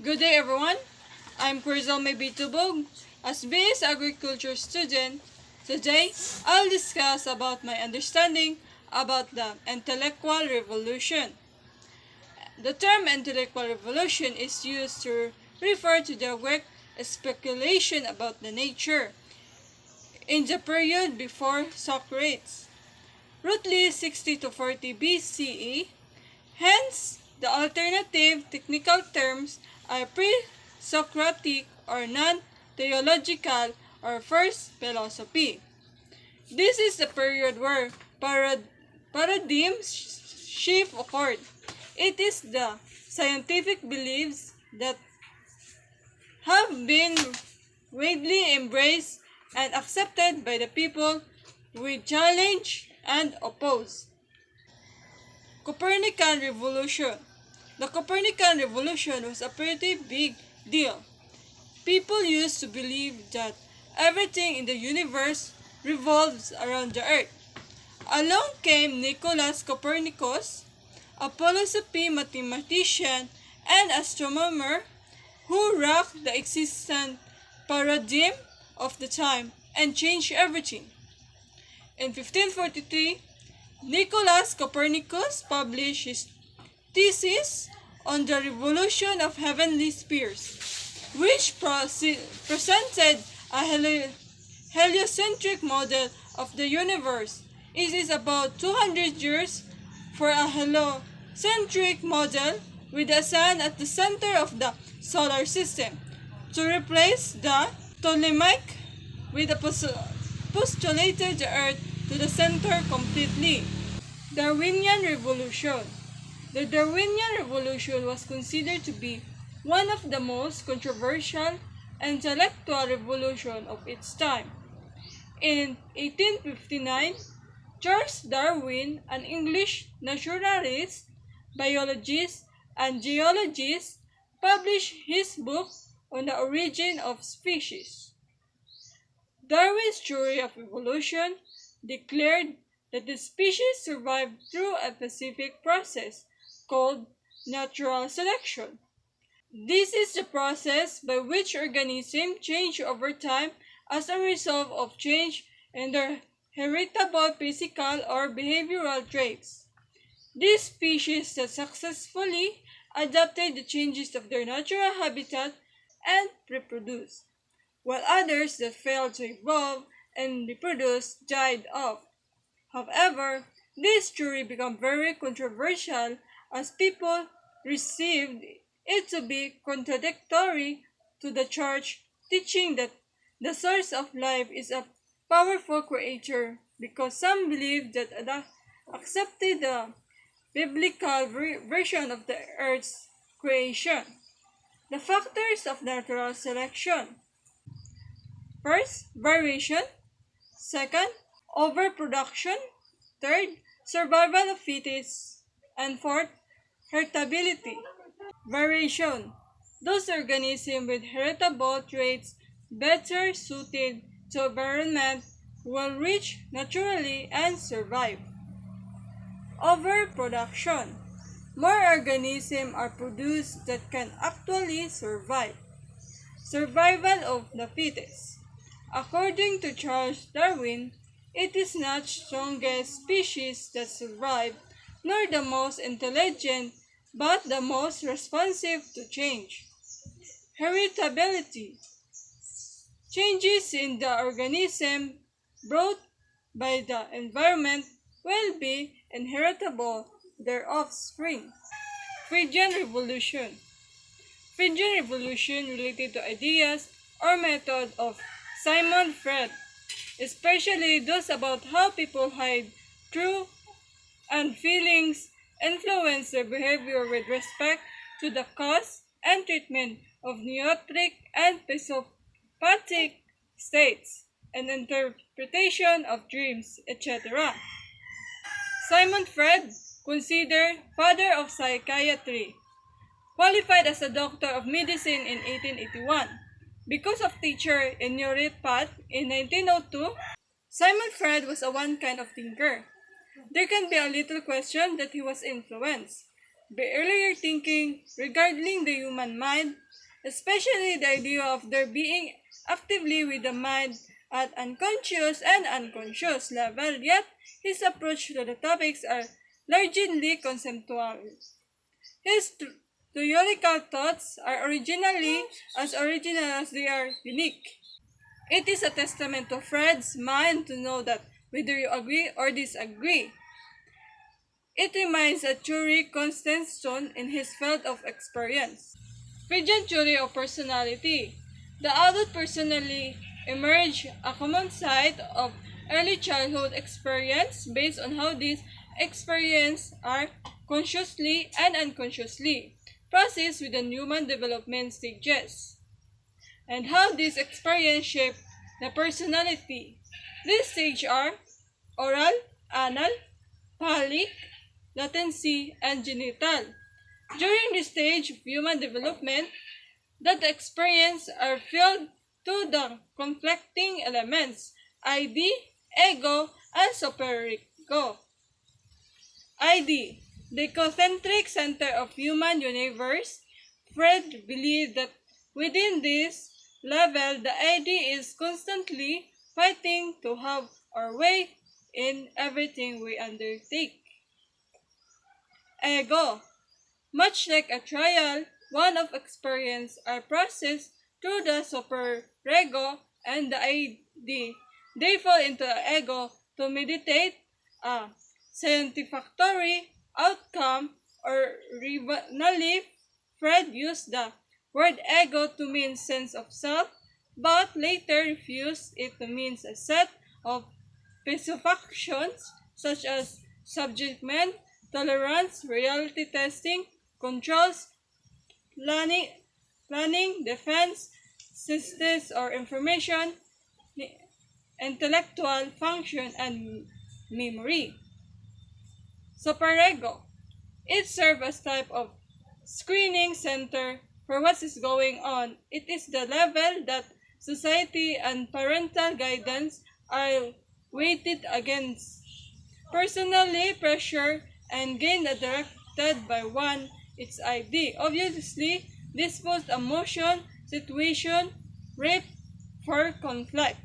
Good day everyone, I'm Crizel Maybitubog. As BS Agriculture student, today I'll discuss about my understanding about the intellectual revolution. The term intellectual revolution is used to refer to the work speculation about the nature in the period before Socrates, roughly 60 to 40 BCE. Hence, the alternative technical terms are pre-Socratic or non-theological or first philosophy. This is the period where paradigm shift occurred. It is the scientific beliefs that have been widely embraced and accepted by the people we challenge and oppose. Copernican Revolution. The Copernican Revolution was a pretty big deal. People used to believe that everything in the universe revolves around the Earth. Along came Nicholas Copernicus, a philosophy mathematician and astronomer who rocked the existent paradigm of the time and changed everything. In 1543, Nicholas Copernicus published his thesis on the revolution of heavenly spheres, which presented a heliocentric model of the universe. It is about 200 years for a heliocentric model with the sun at the center of the solar system to replace the Ptolemaic with the postulated the Earth to the center completely. Darwinian Revolution. The Darwinian Revolution was considered to be one of the most controversial intellectual revolutions of its time. In 1859, Charles Darwin, an English naturalist, biologist, and geologist, published his book on the origin of species. Darwin's theory of evolution declared that the species survived through a specific process called natural selection. This is the process by which organisms change over time as a result of change in their heritable physical or behavioral traits. These species that successfully adapted the changes of their natural habitat and reproduced, while others that failed to evolve and reproduce died off. However, this theory became very controversial as people received it to be contradictory to the church teaching that the source of life is a powerful creator, because some believe that accepted the biblical version of the earth's creation. The factors of natural selection. First, variation. Second, overproduction. Third, survival of fittest. And fourth, heritability. Variation. Those organisms with heritable traits better suited to environment will reach naturally and survive. Overproduction. More organisms are produced that can actually survive. Survival of the fittest. According to Charles Darwin, it is not the strongest species that survive, nor the most intelligent, but the most responsive to change. Heritability. Changes in the organism brought by the environment will be inheritable to their offspring. Freudian Revolution. Freudian Revolution related to ideas or method of Simon Freud, especially those about how people hide true and feelings influence their behavior with respect to the cause and treatment of neurotic and psychopathic states and interpretation of dreams, etc. Simon Freud, considered father of psychiatry, qualified as a doctor of medicine in 1881. Because of teacher Henriette Pat in 1902, Simon Freud was a one kind of thinker. There can be a little question that he was influenced by earlier thinking regarding the human mind especially the idea of there being actively with the mind at unconscious and unconscious level, yet his approach to the topics are largely conceptual. His theoretical thoughts are originally as original as they are unique. It is a testament to Freud's mind to know that whether you agree or disagree, it remains a truly constant stone in his field of experience. Freudian theory of personality. The adult personally emerged a common site of early childhood experience based on how these experiences are consciously and unconsciously processed within human development stages, and how these experiences shape the personality. These stages are oral, anal, phallic, latency, and genital. During this stage of human development, that experience are filled to the conflicting elements, ID, ego, and superego. ID, the concentric center of human universe. Freud believed that within this level, the ID is constantly fighting to have our way in everything we undertake. Ego, much like a trial, one of experience are processed through the superego and the ID. They fall into the ego to meditate a satisfactory outcome or originally Freud used the word ego to mean sense of self, but later refused it to mean a set of specifications such as subjectment, tolerance, reality testing, controls, planning, defense, systems or information, intellectual function, and memory. Superego. It serves as type of screening center for what is going on. It is the level that society and parental guidance are weighted against. Personally pressure and gain directed by one its ID. Obviously, this post emotion, situation, rape for conflict.